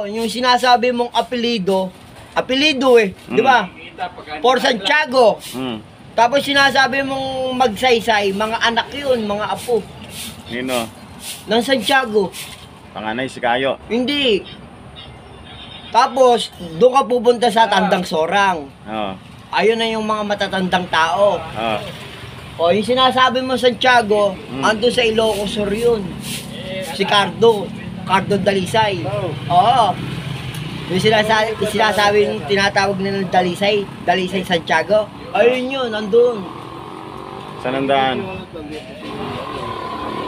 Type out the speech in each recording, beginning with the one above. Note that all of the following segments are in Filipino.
Yung sinasabi mong apelido di ba? For Santiago. Tapos sinasabi mong magsaysay, mga anak yun, mga apo. Nino? Ng Santiago. Panganay si Kayo. Hindi. Tapos, doon ka pupunta sa Tandang Sorang. Oo. Ayun na yung mga matatandang tao. Oo. O, yung sinasabi mo Santiago, ando sa Ilocos Sur yun. Si Cardo Dalisay. Oo. Yung sinasabi yung tinatawag nila ng Dalisay Santiago. Ayun yun, nandun. Saan ang daan?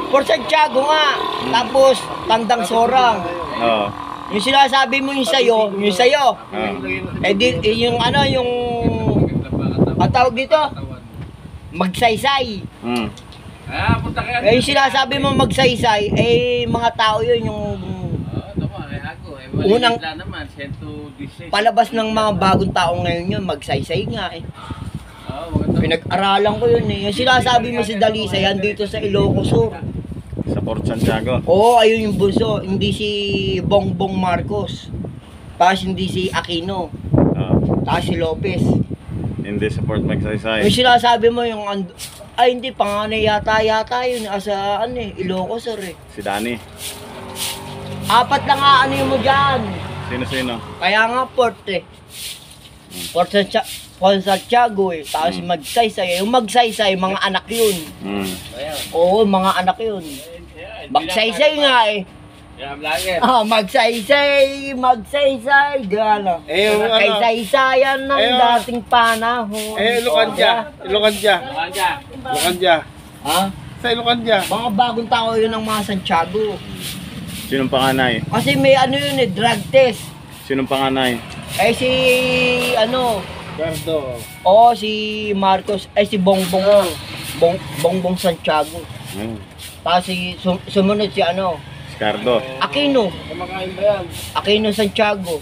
For Santiago nga. Tapos, Tandang Sorang. Oo. Yung sinasabi mo yung sayo. Yung ang tawag dito? Magsaysay. Punta kayo. Yung sinasabi mo magsaysay, mga tao yun, yung unang naman, 116. palabas ng mga bagong tao ngayon yun, magsaysay nga eh. Pinag-aralan ko yun eh. Yung sinasabi mo si Dalisay, andito sa Ilocos Sur. Sa Port Santiago. Oo, ayun yung bunso. Hindi si Bongbong Marcos. Tapos hindi si Aquino. Oo. Tapos si Lopez. Hindi sa Port Magsaysay. Yung sinasabi mo yung ay hindi, panganay yata yun. Sa Ilocos Sur eh. Si Danny. 4 lang nga mo dyan. Sino? Kaya nga port eh. Port Santiago eh. Tapos magsaysay. Yung magsaysay, mga anak yun. Oo, mga anak yun. Magsaysay nga eh. Magsaysay. Gano'n. Kaysaysayan ng dating panahon. Ilocanja. Ha? Sa Ilocanja. Mga bagong tao yun ng mga Santiago. Sinong panganay? Kasi may yun eh, drug test. Sinong panganay? Si Gardo. si Marcos, si Bongbong. Bongbong Santiago. Tapos sumunod si Si Cardo. Aquino. Kumakain ba yan? Aquino Santiago.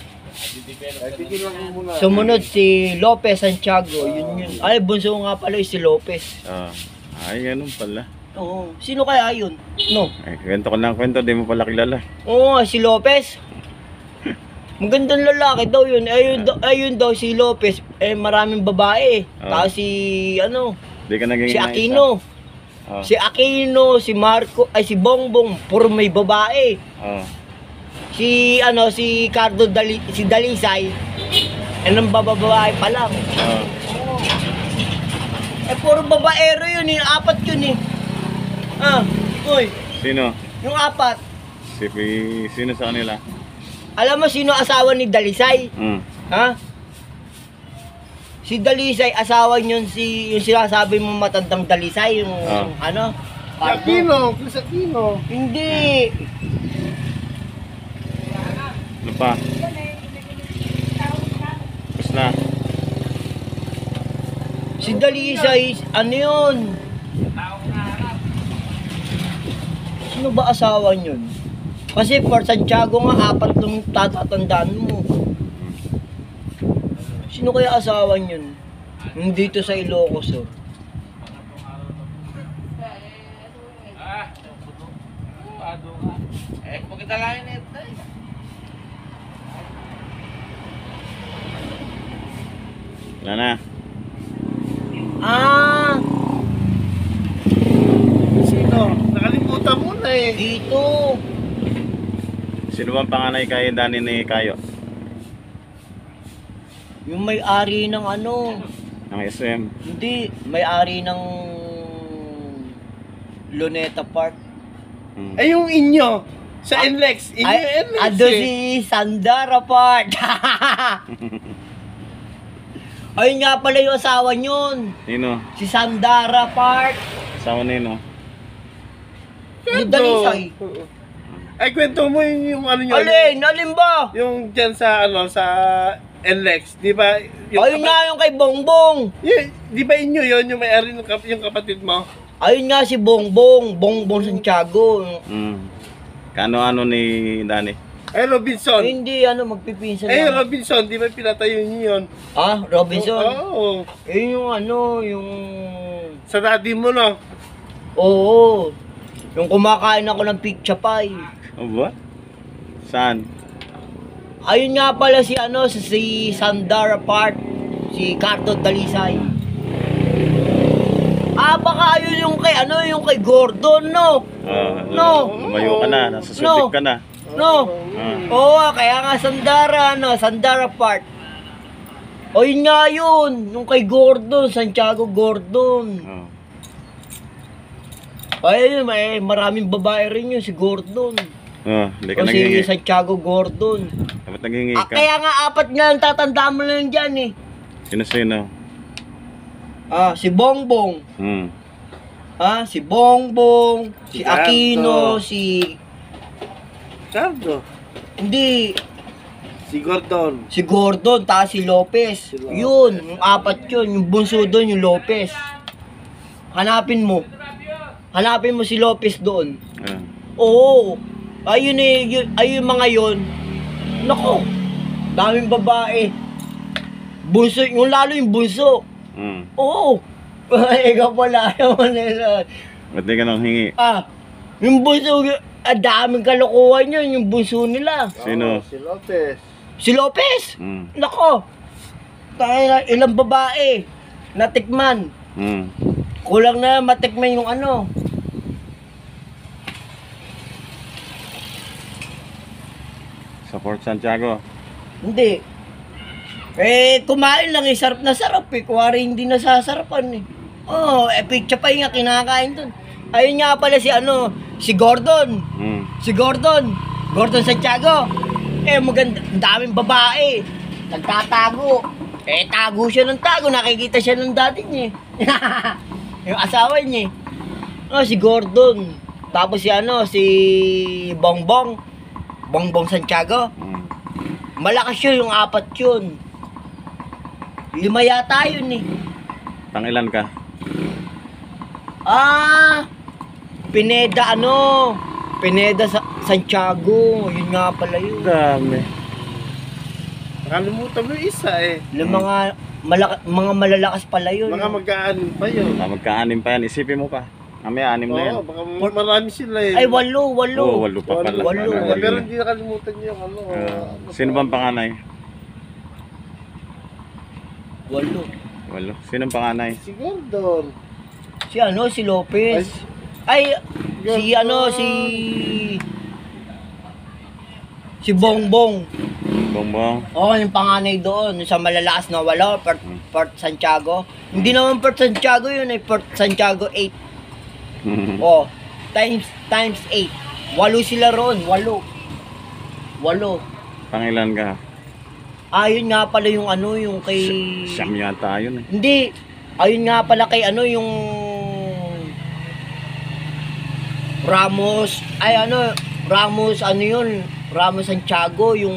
Tigil lang muna. Sumunod si Lopez Santiago. Yun. Ay, bunso nga pala si Lopez. Ay, ganun pala. Oo. Sino kaya yun? No. Ay, kwento ko lang kwento, di mo pala kilala. Oo, si Lopez. Magandang lalaki daw yun. Ayun daw si Lopez. Maraming babae. Tapos si Di ka naging si Aquino. Si Aquino, si Marco, si Bongbong, puro may babae. Si si Dalisay, nang bababae pa lang. Puro babaero yun, 4 yun eh. Uy, Sino? yung 4. Sino sa kanila? Alam mo sino asawa ni Dalisay? Ha? Si Dalisay, asawa niyon yung sinasabi mo matandang Dalisay, yung Aquino. Chris Aquino. Hindi. Ano pa? Tapos na. Si Dalisay, yun? Sino ba asawa niyon? Kasi for Santiago nga, 4 nung tatatandaan mo. Sino kaya asawa niyon? Yung dito sa Ilocos Sur. Pagkita lang yun ito. Wala na. Sino? Nakalimutan mo na eh. Dito. Sino bang panganay kay Danny ni Kayo? Yung may-ari ng Ng SM. hindi, may-ari ng Luneta Park. Yung inyo. Sa NLEX. Inyo yung NLEX Ado eh. si Sandara Park. Ayun nga pala yung asawa nyun. Nino? Si Sandara Park. Asawa Nino? Yung Dalisay. Ay, kwento mo yung ano nyo. Alin ba? Yung dyan sa sa NLEX. Di ba? Ayun nga yung kay Bongbong. Di ba inyo yun? Yung may-ari ng yung kapatid mo? Ayun nga si Bongbong Santiago. Kano ni Danny? Ay, Robinson. Hindi, magpipinsan Ay, lang. Robinson. Di ba pinatayo niyo yun? Robinson? Oo. Yun yung Sa daddy mo, no? Oo. Yung kumakain ako ng pizza pie. Oh, ba? Saan? Ayun nga pala si ano, si Sandara Park, si Cardo Dalisay. Baka ayun yung kay ano, yung kay Gordon, no? No. Lumayo ka na, nasusubik ka na. No. Oo, kaya nga Sandara, no, Sandara Park. O yun nga yun, yung kay Gordon, Santiago Gordon. Oh. Ay, may maraming babae rin yun, si Gordon. Hindi ka O si nanghingi. Santiago Gordon. Dapat nanghingi ka. Kaya nga apat nga ang tatandaan mo lang dyan eh. Sino-sino? Si Bongbong. Hmm. Si Bongbong, si Si Aquino, Cardo. si... Cardo. Hindi, Si Gordon. si Gordon, tapos si Lopez. Si Lopez. Yun, yung apat yun. Yung bunso doon, yung Lopez. Hanapin mo. Hanapin mo si Lopez doon. Ah. Oo. Ayun eh, ayun mga yun. Nako, daming babae. Bunso, yung lalo yung bunso. Hmm. Oo. Ikaw pala, ayaw nila. Ba't di ka nanghingi? Yung bunso, daming kalokohan yun, yung bunso nila. Sino? Si Lopez. Si Lopez! Hmm. Nako! Tayo na, ilang babae natikman. Hmm. Kulang na matikman yung ano. Sa Fort Santiago. Hindi. Kumain lang sarap na sarap Kuwari hindi nasasarapan pizza pa yung nga kinakain dun. Ayun nga pala si ano, si Gordon. Hmm. Si Gordon. Gordon Santiago. Maganda, ang daming babae. Nagtatago. Tago siya ng tago. Nakikita siya ng dati niya. Yung asawa niya. Si Gordon. Tapos si ano, si Bongbong. Bongbong Santiago. Hmm. Malakas yun, yung apat yun. 5 yata yun eh. Pangilan ka? Pineda ano. Pineda Santiago. Yun nga pala yun. Dami. Nakalimutan mo yung isa eh. Yung mga malalakas pala yun. Mga magkaanin pa yun. Magka-anim pa yan. Isipin mo pa. Mamaya 6 na yan. Oo, baka marami sila eh. Ay, 8. Oo, 8 pa pala. Walo. Pero hindi nakalimutan niyo yung ano. Sino bang panganay? 8. 8. Sino ang panganay? Si Gordon. Si ano, si Lopez. Ay, si ano, si Bongbong. Bongbong. Yung panganay doon, sa malalakas na wala, Port Santiago. Hindi naman Port Santiago yun, Port Santiago 8. Hmm. Times 8. 8 sila roon, 8. Pangilan ka? Ayun nga pala yung ano, yung kay... Siyam yata yun eh. Hindi. Ayun nga pala kay ano, yung... Ramos. Ramos, ano yun? Ramos Santiago, yung...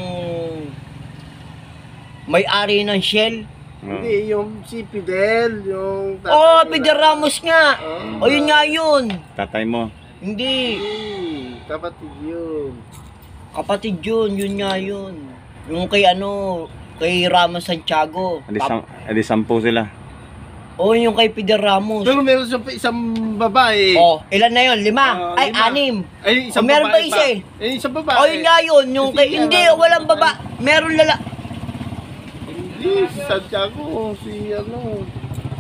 May-ari ng Shell. Hindi, yung si Fidel, yung... Fidel Ramos nga. Yun nga yun. Tatay mo. Hindi. Kapatid yun. Kapatid yun, yun nga yun. Yung kay ano, kay Ramos Santiago. Edi 10 sila. Yung kay Fidel Ramos. Pero meron siya pa isang babae. Ilan na yun? 5? Ay, 6. Ay, isang Meron pa babae isa eh. Isang babae. Yun nga yun. Yung kay, hindi, walang baba. Meron Hindi, si Santiago, si ano.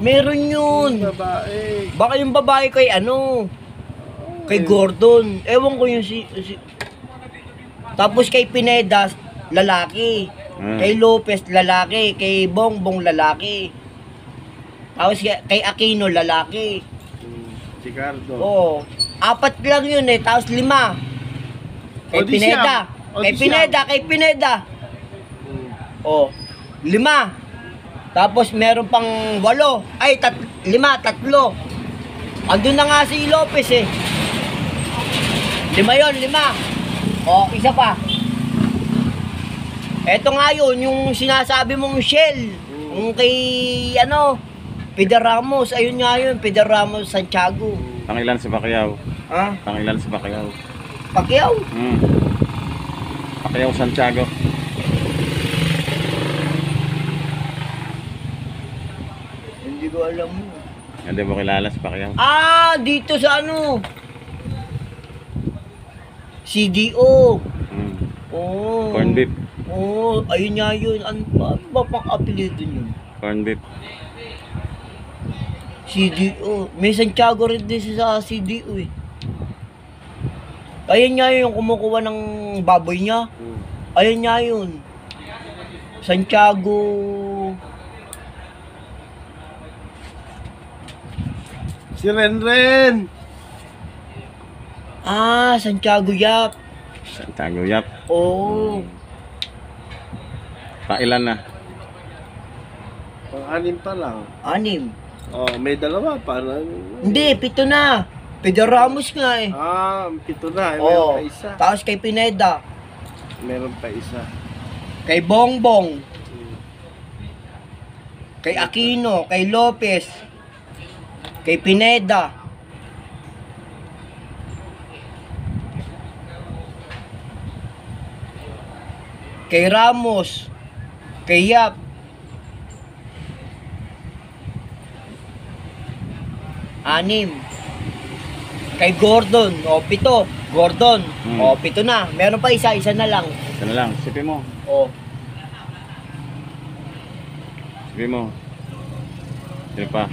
Meron yun. Babae. Baka yung babae kay ano, kay Gordon. Ewan ko yung Tapos kay Pineda, lalaki. Kay Lopez, lalaki. Kay Bongbong, lalaki. Tapos kay Aquino, lalaki. Si Cardo. 4 lang yun tapos 5. Kay di Pineda. siyam. Kay Pineda. 5. Tapos meron pang 8. Ay, 5, 3. Andun na nga si Lopez eh. 5 yun, 5. Isa pa. Eto nga yun, yung sinasabi mong Shell. Yung kay, Fidel Ramos. Ayun nga yun, Fidel Ramos Santiago. Pangilan sa Pacquiao. Pangilan sa Pacquiao. Pacquiao? Pacquiao Santiago. Hindi ko alam mo. Hindi mo kilala si Pacquiao. Dito sa ano? CDO. Corn beef. Oo, ayun nga yun. Ano ba pang apelido yun? Corn beef. CDO. May Santiago rin din sa CDO eh. Ayun nga yun, yung kumukuha ng baboy niya. Ayun nga yun. Santiago. Si Renren. Ah, Santiago Yap. Santiago Yap. Oo. Pailan na? Pang-anim pa lang. 6. Oh, may dalawa pa. Hindi, 7 na. Pedro Ramos nga eh. Ah, 7 na. Oo. Meron pa isa. Tapos kay Pineda. Meron pa isa. Kay Bongbong. Kay Aquino. Kay Lopez. Kay Pineda. Kay Ramos. Kay Yap. Anim. Kay Gordon. O, 7. Gordon. O, 7 na. Meron pa isa. Isa na lang. Ito na lang. Sipi mo. O. Sipi mo. Sino pa?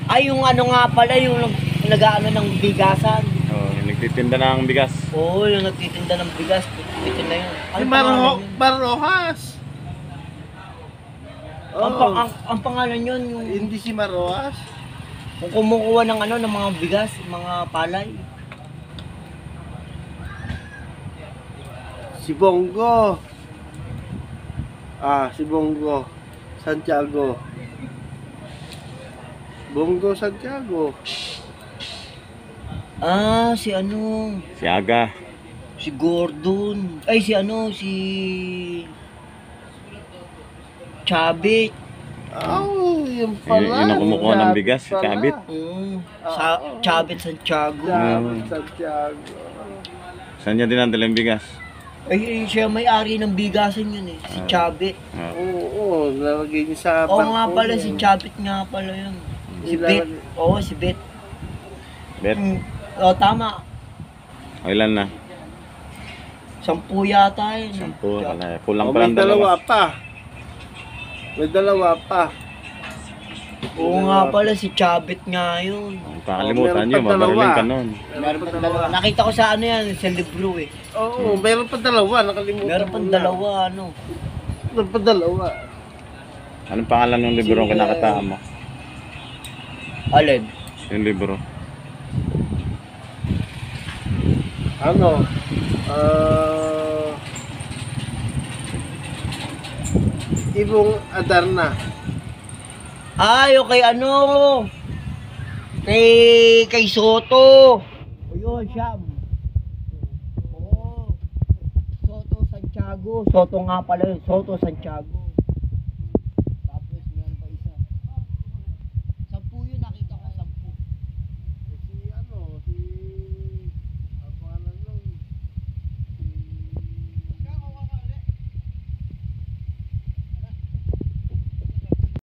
Ay, yung ano nga pala, yung nag-ano ng bigasan. Oh, yung nagtitinda ng bigas. Oo, yung nagtitinda ng bigas. Ito na yun. Si Ano pangalan yun? Marojas. Ang pangalan yun, yung Hindi si Marojas. kung kumukuha ng ano, ng mga bigas, mga palay. Si Bongo. Si Bongo. Santiago. Bongo Santiago. Ah, si ano, Si Aga. si Gordon. Ay, si ano, si Chabit. Yun Yun pala. ang kumukuha ng bigas, si Pala. Chabit. Sa Chabit Santiago. Chabit Santiago. Saan niya dinadala yung bigas? Ay, siya may-ari ng bigasan yun eh, si Chabit. Ah, Oo, nalagay niya sa Oo nga barko pala, niya. si Chabit nga pala yun. Si Bet. Oo, si Bet. Bet. Oo, tama. O ilan na? 10 yata yun. 10. Wala. Kulang Oh, pa may lang dalawa dalawa. pa. May dalawa pa. Oo nga pala, si Chabit nga yun. Kung kakalimutan Meron nyo, pa mabariling dalawa. ka nun. Meron pa dalawa. Nakita ko sa ano yan, sa libro eh. Oo, meron pa dalawa. Nakalimutan Meron pa ko na. dalawa, ano. Meron pa dalawa. Anong pangalan ng libro ang kinakataan mo? Alin? Yung libro. Ano? Ibong Adarna. Ay, okay, ano. Kay Soto. O yun, Siyam. Oo. Soto Santiago. Soto nga pala yun. Soto Santiago.